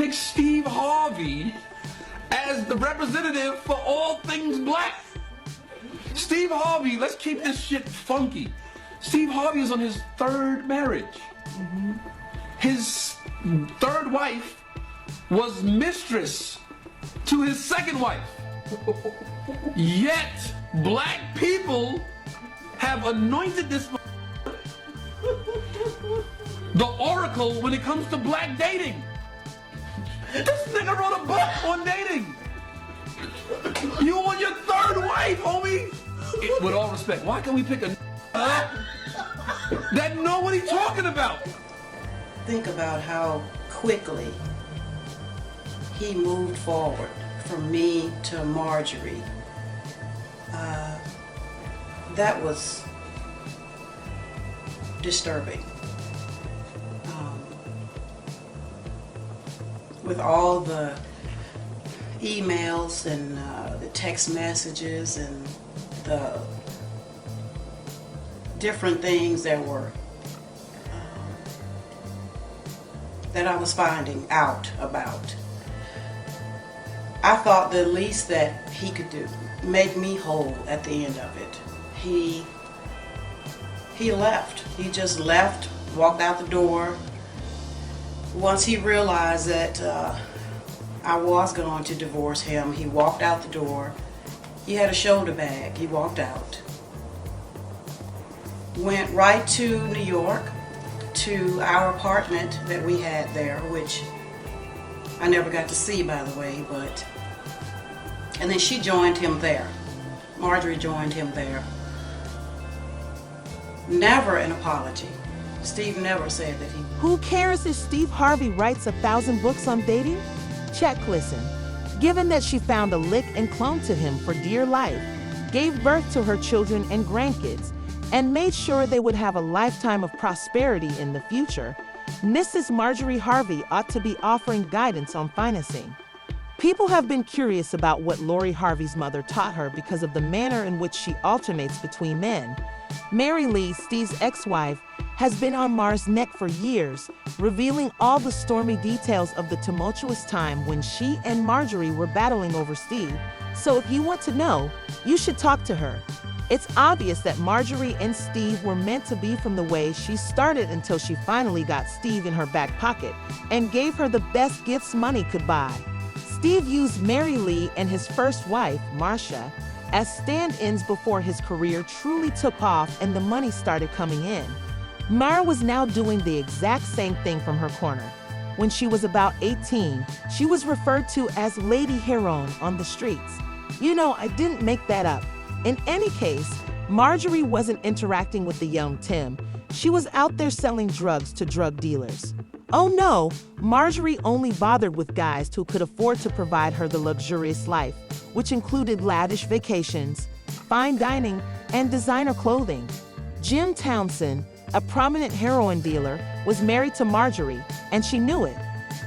pick Steve Harvey as the representative for all things black. Steve Harvey, let's keep this shit funky. Steve Harvey is on his third marriage. His third wife was mistress to his second wife. Yet, black people have anointed this the oracle when it comes to black dating. This nigga wrote a book on dating. You on your third wife, homie. With all respect, why can't we pick a that know what he's talking about? Think about how quickly he moved forward from me to Marjorie. That was disturbing. With all the emails and the text messages and the different things that were that I was finding out about, I thought the least that he could do, make me whole at the end of it. He left. He just left, walked out the door. Once he realized that I was going to divorce him, he walked out the door. He had a shoulder bag. He walked out. Went right to New York, to our apartment that we had there, which I never got to see, by the way, but... And then she joined him there. Marjorie joined him there. Never an apology. Steve never said that he... Who cares if Steve Harvey writes 1,000 books on dating? Check listen. Given that she found a lick and clung to him for dear life, gave birth to her children and grandkids, and made sure they would have a lifetime of prosperity in the future, Mrs. Marjorie Harvey ought to be offering guidance on financing. People have been curious about what Lori Harvey's mother taught her because of the manner in which she alternates between men. Mary Lee, Steve's ex-wife, has been on Mar's neck for years, revealing all the stormy details of the tumultuous time when she and Marjorie were battling over Steve. So if you want to know, you should talk to her. It's obvious that Marjorie and Steve were meant to be from the way she started until she finally got Steve in her back pocket and gave her the best gifts money could buy. Steve used Mary Lee and his first wife, Marcia, as stand-ins before his career truly took off and the money started coming in. Mara was now doing the exact same thing from her corner. When she was about 18, she was referred to as Lady Heroine on the streets. You know, I didn't make that up. In any case, Marjorie wasn't interacting with the young Tim. She was out there selling drugs to drug dealers. Oh no, Marjorie only bothered with guys who could afford to provide her the luxurious life, which included lavish vacations, fine dining, and designer clothing. Jim Townsend, a prominent heroin dealer, was married to Marjorie, and she knew it.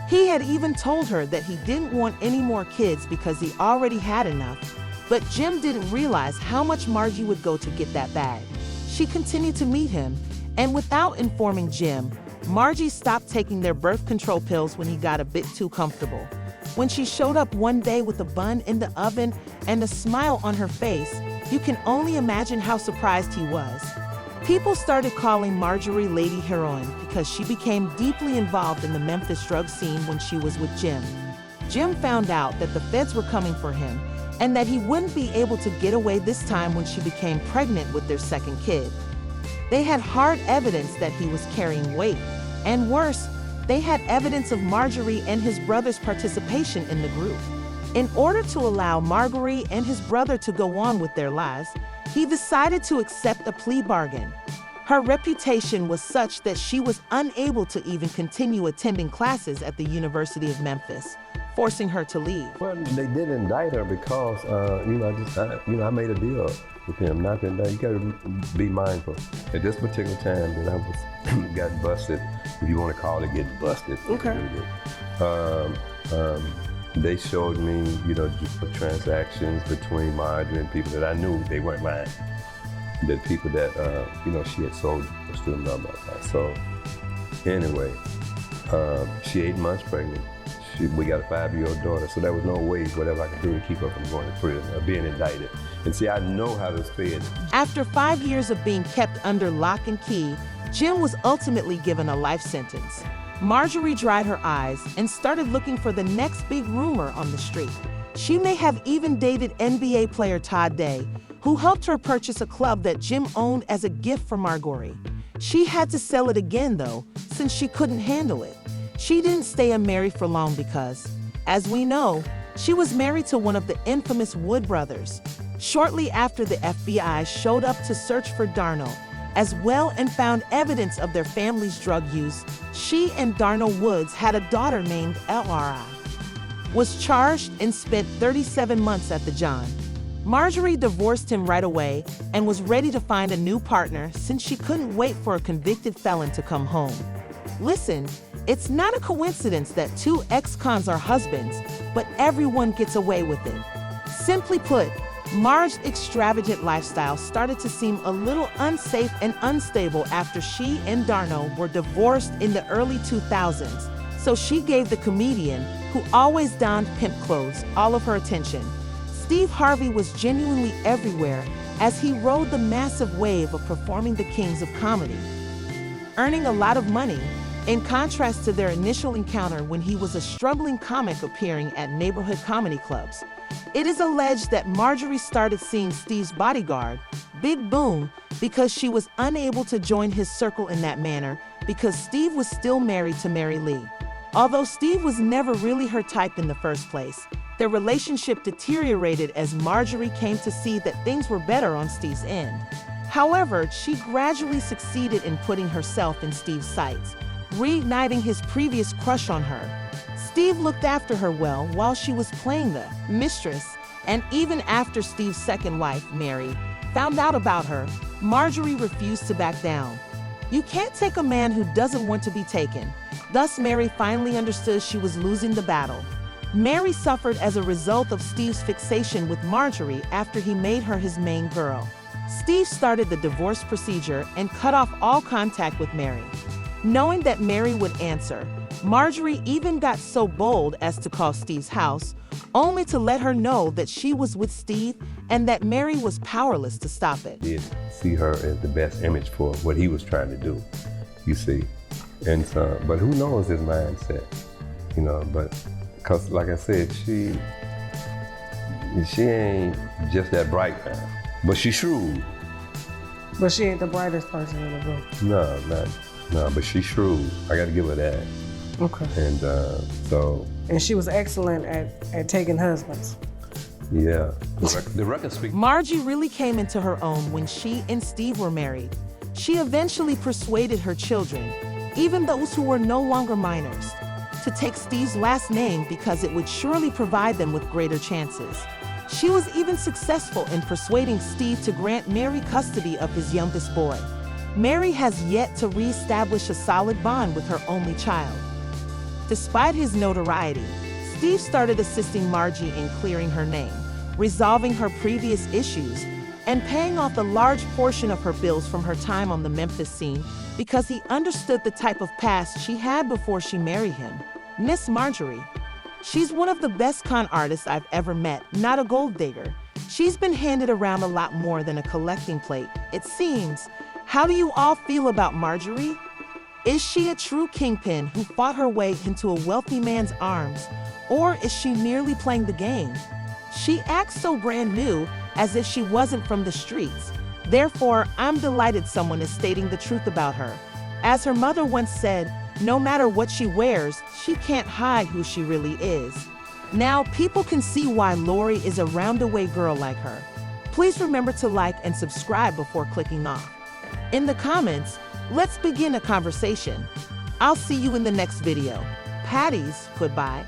He had even told her that he didn't want any more kids because he already had enough. But Jim didn't realize how much Margie would go to get that bag. She continued to meet him, and without informing Jim, Margie stopped taking their birth control pills when he got a bit too comfortable. When she showed up one day with a bun in the oven and a smile on her face, you can only imagine how surprised he was. People started calling Marjorie Lady Heroine because she became deeply involved in the Memphis drug scene when she was with Jim. Jim found out that the feds were coming for him and that he wouldn't be able to get away this time when she became pregnant with their second kid. They had hard evidence that he was carrying weight, and worse, they had evidence of Marjorie and his brother's participation in the group. In order to allow Marjorie and his brother to go on with their lives, he decided to accept a plea bargain. Her reputation was such that she was unable to even continue attending classes at the University of Memphis, forcing her to leave. Well, they did indict her because, I made a deal with him. Not to indict. You gotta be mindful. At this particular time that I was got busted, if you want to call it, get busted. Okay. They showed me, transactions between Marjorie and people that I knew they weren't mine. The people that, she had sold to them. So, anyway, she 8 months pregnant. we got a 5-year-old daughter, so there was no way whatever I could do to keep her from going to prison or being indicted. And see, I know how to spend. After 5 years of being kept under lock and key, Jim was ultimately given a life sentence. Marjorie dried her eyes and started looking for the next big rumor on the street. She may have even dated NBA player Todd Day, who helped her purchase a club that Jim owned as a gift for Marjorie. She had to sell it again, though, since she couldn't handle it. She didn't stay unmarried for long because, as we know, she was married to one of the infamous Wood brothers. Shortly after, the FBI showed up to search for Darnell, as well, and found evidence of their family's drug use. She and Darnell Woods had a daughter named L.R.I. Was charged and spent 37 months at the John. Marjorie divorced him right away and was ready to find a new partner since she couldn't wait for a convicted felon to come home. Listen, it's not a coincidence that two ex-cons are husbands, but everyone gets away with it. Simply put, Marge's extravagant lifestyle started to seem a little unsafe and unstable after she and Darnell were divorced in the early 2000s, so she gave the comedian, who always donned pimp clothes, all of her attention. Steve Harvey was genuinely everywhere as he rode the massive wave of performing the kings of comedy, earning a lot of money, in contrast to their initial encounter when he was a struggling comic appearing at neighborhood comedy clubs. It is alleged that Marjorie started seeing Steve's bodyguard, Big Boom, because she was unable to join his circle in that manner because Steve was still married to Mary Lee. Although Steve was never really her type in the first place, their relationship deteriorated as Marjorie came to see that things were better on Steve's end. However, she gradually succeeded in putting herself in Steve's sights, reigniting his previous crush on her. Steve looked after her well while she was playing the mistress, and even after Steve's second wife, Mary, found out about her, Marjorie refused to back down. You can't take a man who doesn't want to be taken. Thus, Mary finally understood she was losing the battle. Mary suffered as a result of Steve's fixation with Marjorie after he made her his main girl. Steve started the divorce procedure and cut off all contact with Mary. Knowing that Mary would answer, Marjorie even got so bold as to call Steve's house, only to let her know that she was with Steve and that Mary was powerless to stop it. I did see her as the best image for what he was trying to do, you see. And so, but who knows his mindset, you know, but because like I said, she ain't just that bright now, but she's shrewd. But she ain't the brightest person in the room. No, but she's shrewd. I got to give her that. Okay. And so. And she was excellent at taking husbands. Yeah. The record speaks. Margie really came into her own when she and Steve were married. She eventually persuaded her children, even those who were no longer minors, to take Steve's last name because it would surely provide them with greater chances. She was even successful in persuading Steve to grant Mary custody of his youngest boy. Mary has yet to reestablish a solid bond with her only child. Despite his notoriety, Steve started assisting Margie in clearing her name, resolving her previous issues, and paying off a large portion of her bills from her time on the Memphis scene because he understood the type of past she had before she married him. Miss Marjorie. She's one of the best con artists I've ever met, not a gold digger. She's been handed around a lot more than a collecting plate, it seems. How do you all feel about Marjorie? Is she a true kingpin who fought her way into a wealthy man's arms, or is she merely playing the game? She acts so brand new, as if she wasn't from the streets. Therefore, I'm delighted someone is stating the truth about her. As her mother once said, no matter what she wears, she can't hide who she really is. Now, people can see why Lori is a roundaway girl like her. Please remember to like and subscribe before clicking off. In the comments, let's begin a conversation. I'll see you in the next video. Patty's, goodbye.